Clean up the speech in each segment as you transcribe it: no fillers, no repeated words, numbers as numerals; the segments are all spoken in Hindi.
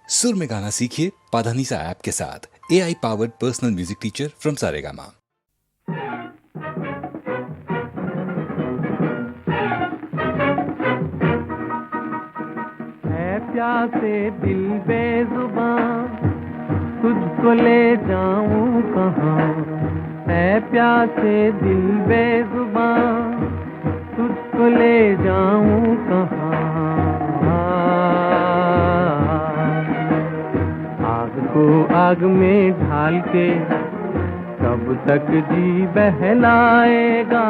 सुर में गाना सीखिए पाधानीसा ऐप के साथ। AI powered personal music teacher from Saregama. है प्यासे दिल बेजुबान, तुझको ले जाऊं कहाँ। है प्यासे दिल बेजुबान, तुझको ले जाऊं कहाँ। आग को आग में ढाल के कब तक जी बहलाएगा।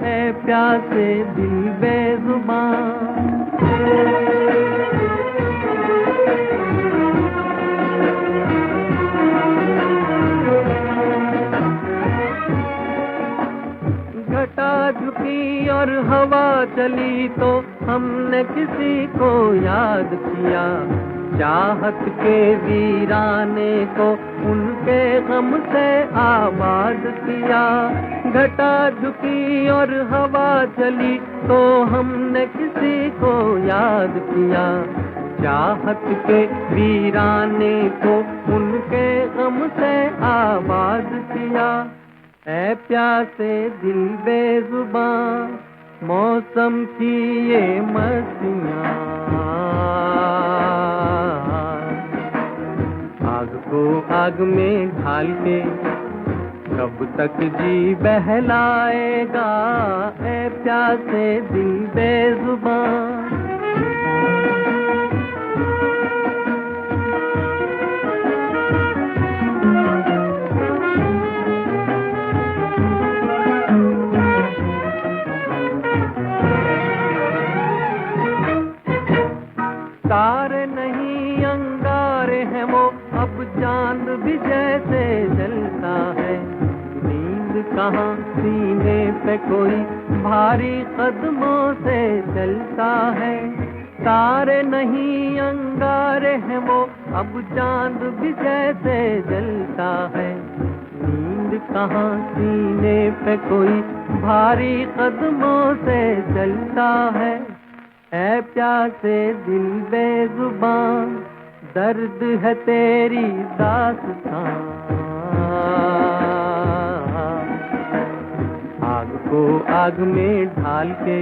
ऐ प्यासे दिल बेजुबान। घटा झुकी और हवा चली तो हमने किसी को याद किया। चाहत के वीराने को उनके गम से आबाद किया। घटा झुकी और हवा चली तो हमने किसी को याद किया। चाहत के वीराने को उनके गम से आबाद किया। ऐ प्यासे दिल बेजुबान, मौसम की ये मस्तियाँ। आग को आग में ढाल के कब तक जी बहलाएगा। ऐ प्यासे दिल बेजुबान। तारे नहीं अंगारे हैं वो, अब चांद भी जैसे जलता है। नींद कहाँ सीने पे कोई भारी कदमों से चलता है। तारे नहीं अंगारे हैं वो, अब चांद भी जैसे जलता है। नींद कहाँ सीने पे कोई भारी कदमों से चलता है। ऐ प्यासे दिल बेजुबान, दर्द है तेरी दास्तां। आग को आग में ढाल के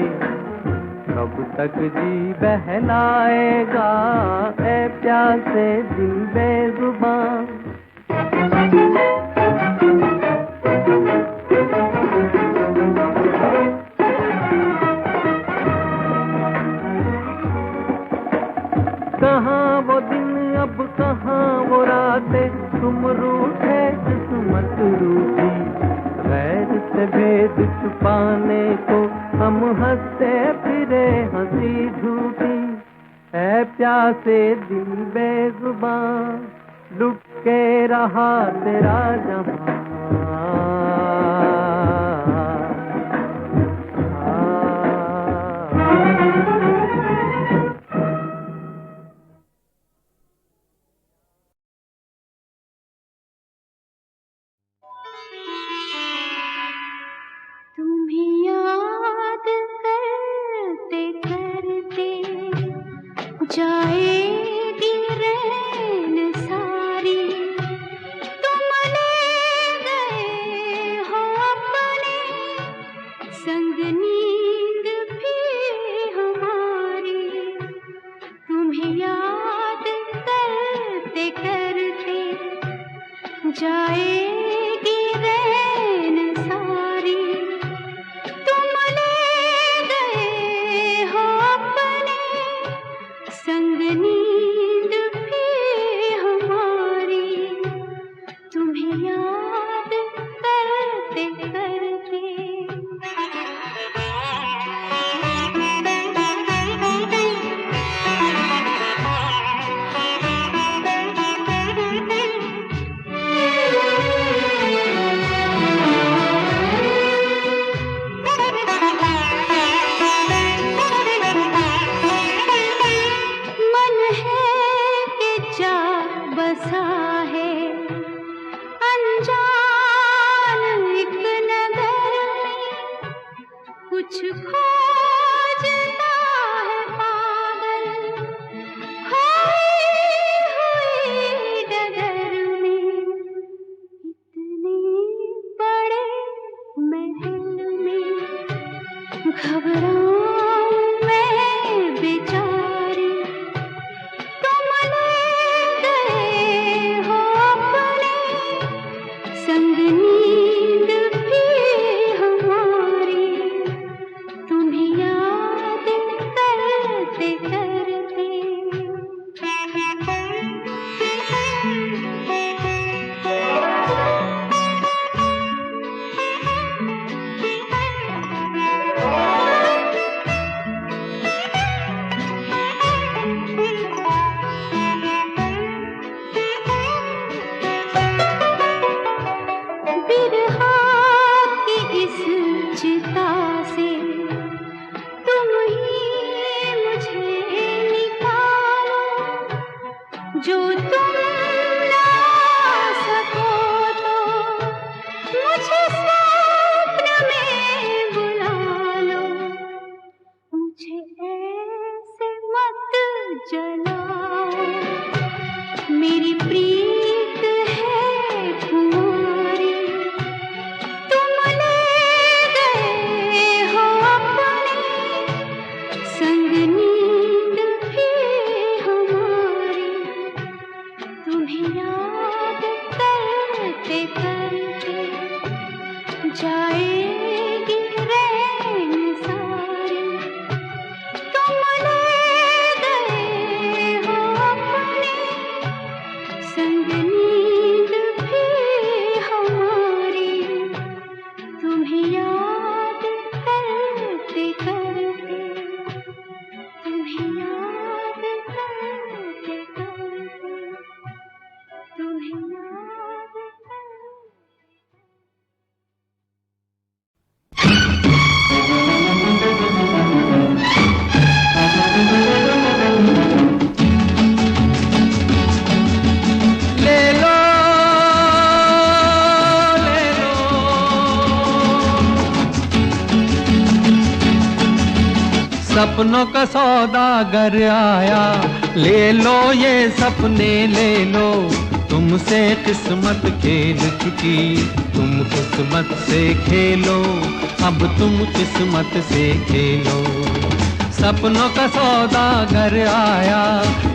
कब तक जी बहलाएगा। ऐ प्यासे दिल बेजुबान। कहाँ वो दिन अब कहाँ वो रातें, तुम रूठे किस्मत रूठी। गैर से भेद छुपाने को हम हंसते फिरे हंसी झूठी। ऐ प्यासे दिल बेजुबान, लुट के रहा तेरा जहां। तुम्हें याद करते करते जाएगी रैन सारी। तुम ले गए हो अपने संग नींद भी हमारी। तुम्हें याद करते करते जाएगी रैन सारी। तुम ले गए हो अपने संग नींद भी हमारी। तुम्हें याद करते करते। मन है कि जा बसा है अनजान एक नगर में। कुछ खोजता है पागल खोई जो तुम ना सको तो मुझे स्वप्न में बुला लो, मुझे ऐसे मत जलाओ, मेरी प्रीत है तुम्हारी, तुम ले गए हो अपने संग नींद भी हमारी, तुम्हें याद करते करते जाएगी रैन सारी, तुम ले गए हो अपने संग नींद भी हमारी, तुम्हें याद करते करते, तुम्हें याद करते करते, तुम्हें याद करते। ले लो ले लो, सपनों का सौदागर आया, ले लो ये सपने ले लो, तुमसे किस्मत खेल चुकी, तुम किस्मत से खेलो, अब तुम किस्मत से खेलो। सपनों का सौदागर आया,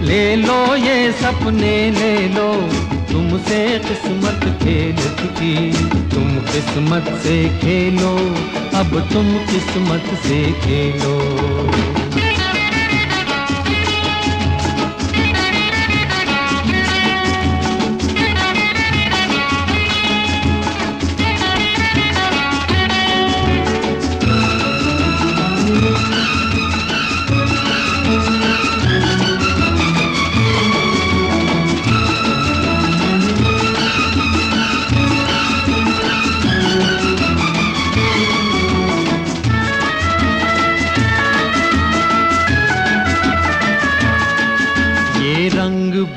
ले लो ये सपने ले लो, तुमसे किस्मत खेल चुकी, तुम किस्मत से खेलो, अब तुम किस्मत से खेलो।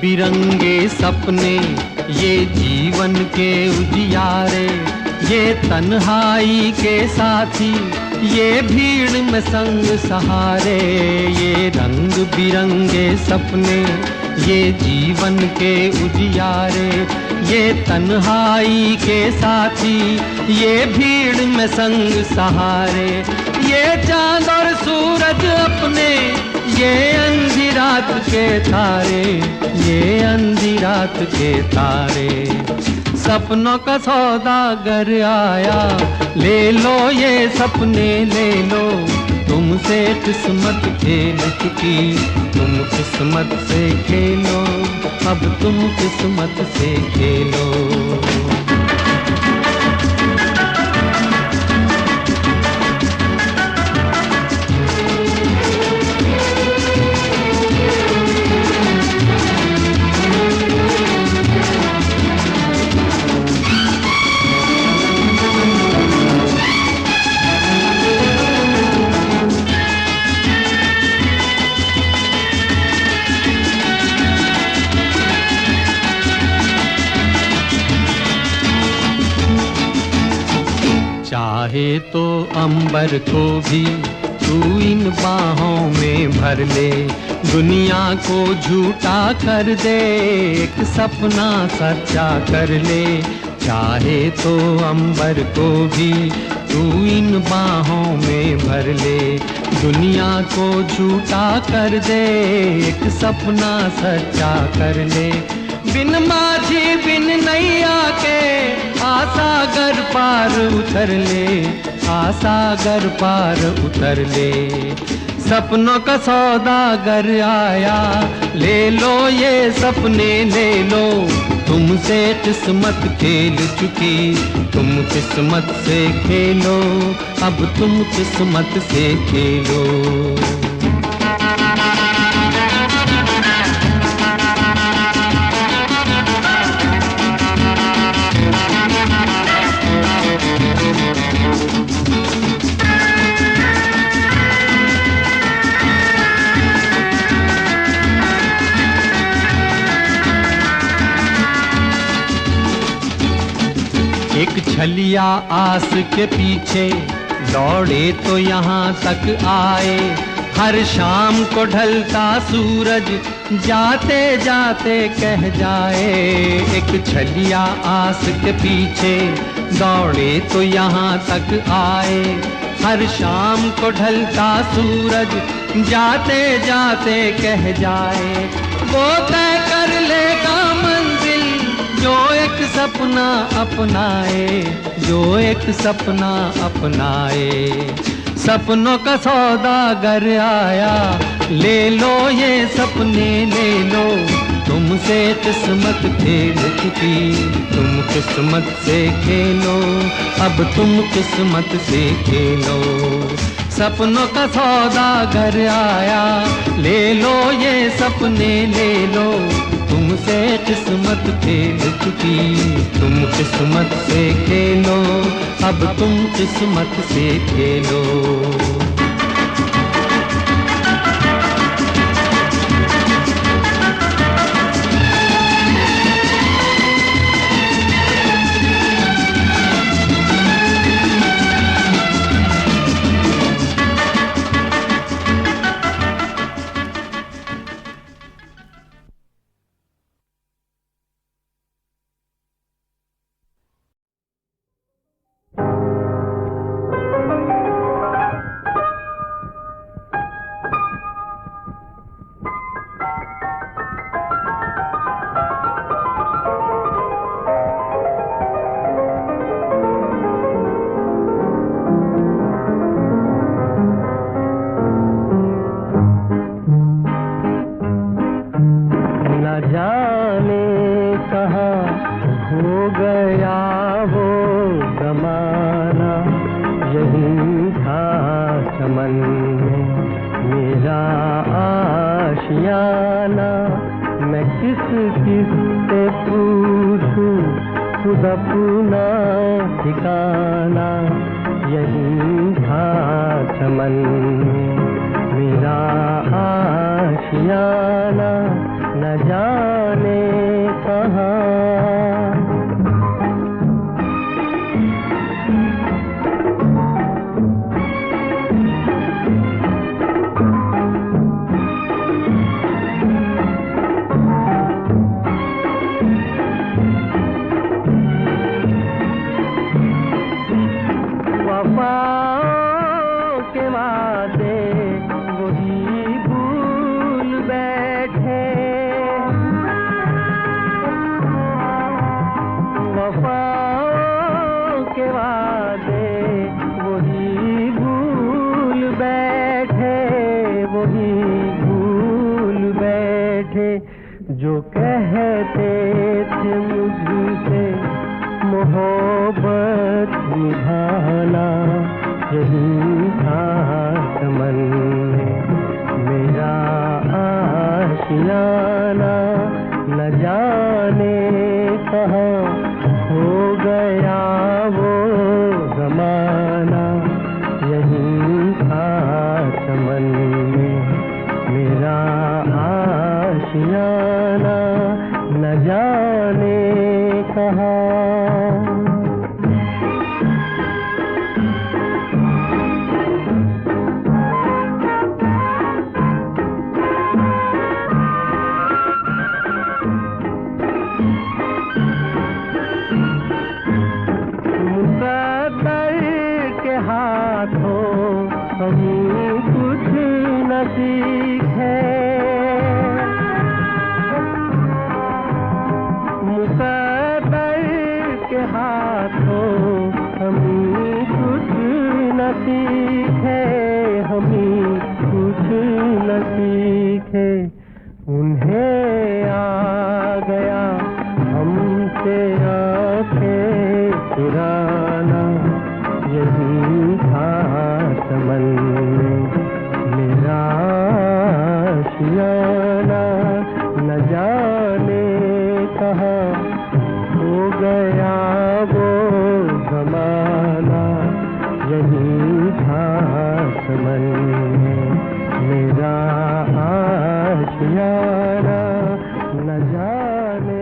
बिरंगे सपने, ये जीवन के उजियारे, ये तन्हाई के साथी, ये भीड़ में संग सहारे, ये रंग बिरंगे सपने, ये जीवन के उजियारे, ये तन्हाई के साथी, ये भीड़ में संग सहारे, ये चांद और सूरज अपने, ये अंधी रात के तारे, ये अंधी रात के तारे। सपनों का सौदागर आया, ले लो ये सपने ले लो, तुमसे किस्मत खेल चुकी, तुम किस्मत से खेलो, अब तुम किस्मत से खेलो। चाहे तो अंबर को भी तू इन बाहों में भर ले, दुनिया को झूठा कर दे, एक सपना सच्चा कर ले। चाहे तो अंबर को भी तू इन बाहों में भर ले, दुनिया को झूठा कर दे, एक सपना सच्चा कर ले। बिन माझी बिन नैया के आसागर पार उतर ले, आसागर पार उतर ले। सपनों का सौदागर आया, ले लो ये सपने ले लो, तुमसे किस्मत खेल चुकी, तुम किस्मत से खेलो, अब तुम किस्मत से खेलो। एक छलिया आस के पीछे दौड़े तो यहाँ तक आए। हर शाम को ढलता सूरज जाते जाते कह जाए। एक छलिया आस के पीछे दौड़े तो यहाँ तक आए। हर शाम को ढलता सूरज जाते जाते कह जाए। वो तय कर लेगा मंजिल जो एक सपना अपनाए, जो एक सपना अपनाए। सपनों का सौदागर आया, ले लो ये सपने ले लो। तुमसे किस्मत खेल चुकी, तुम किस्मत से खेलो, अब तुम किस्मत से खेलो। सपनों का सौदागर आया, ले लो ये सपने ले लो। तुमसे किस्मत खेल चुकी, तुम किस्मत से खेलो, अब तुम किस्मत से खेलो। जो कहते थे मुझसे मोहब्बत निभाना, यही था चमन में मेरा आशियाना। न जाने कहाँ हो गया वो ज़माना, यही था चमन में मेरा आशियाना। न जाने कहाँ। मुक़द्दर के हाथों कहीं कुछ न सीखे, मुक़द्दर के हाथों हमें कुछ न सीखे, हमें कुछ न सीखे। उन्हें आ गया हमसे आँखें चुराना, यही था चमन में मेरा आशियाना। न जाने कहाँ हो गया वो ज़माना, यही था चमन में मेरा आशियाना। न जाने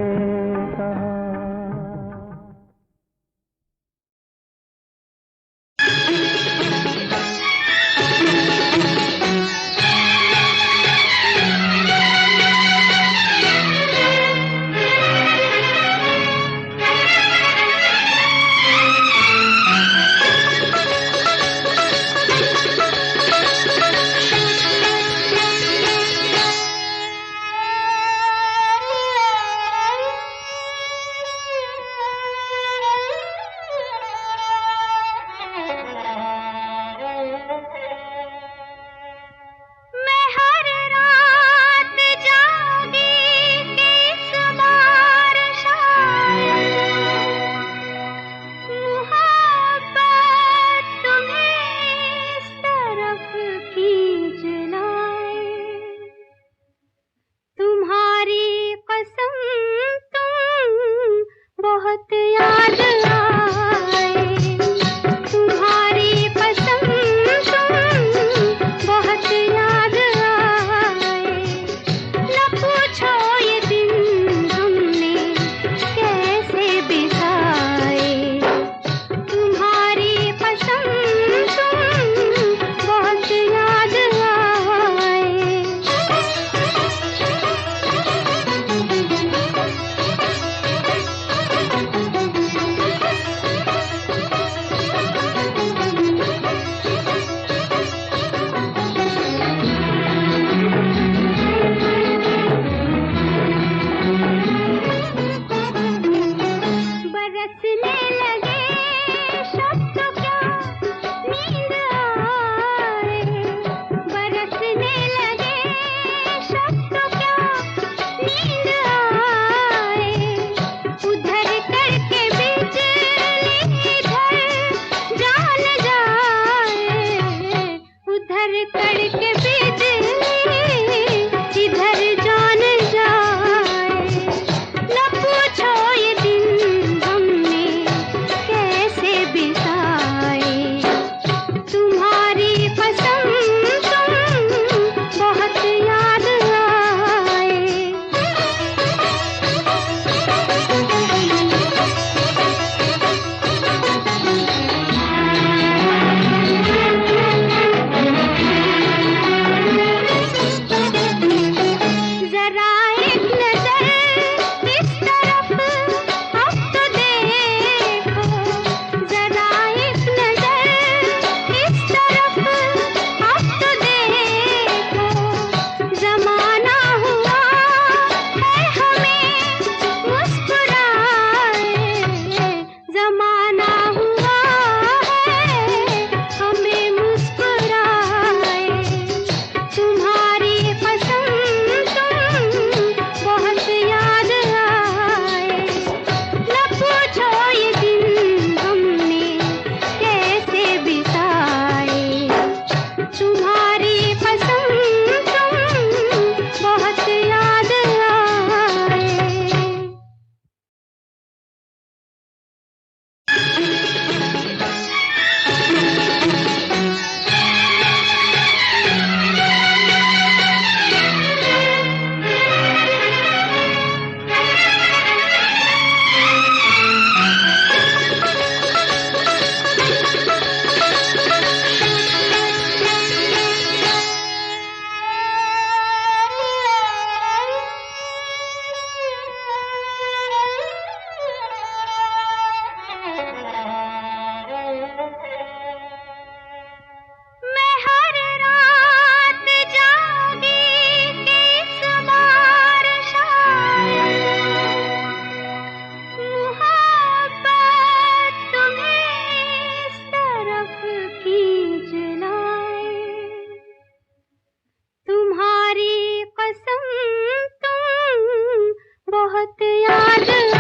बहुत याद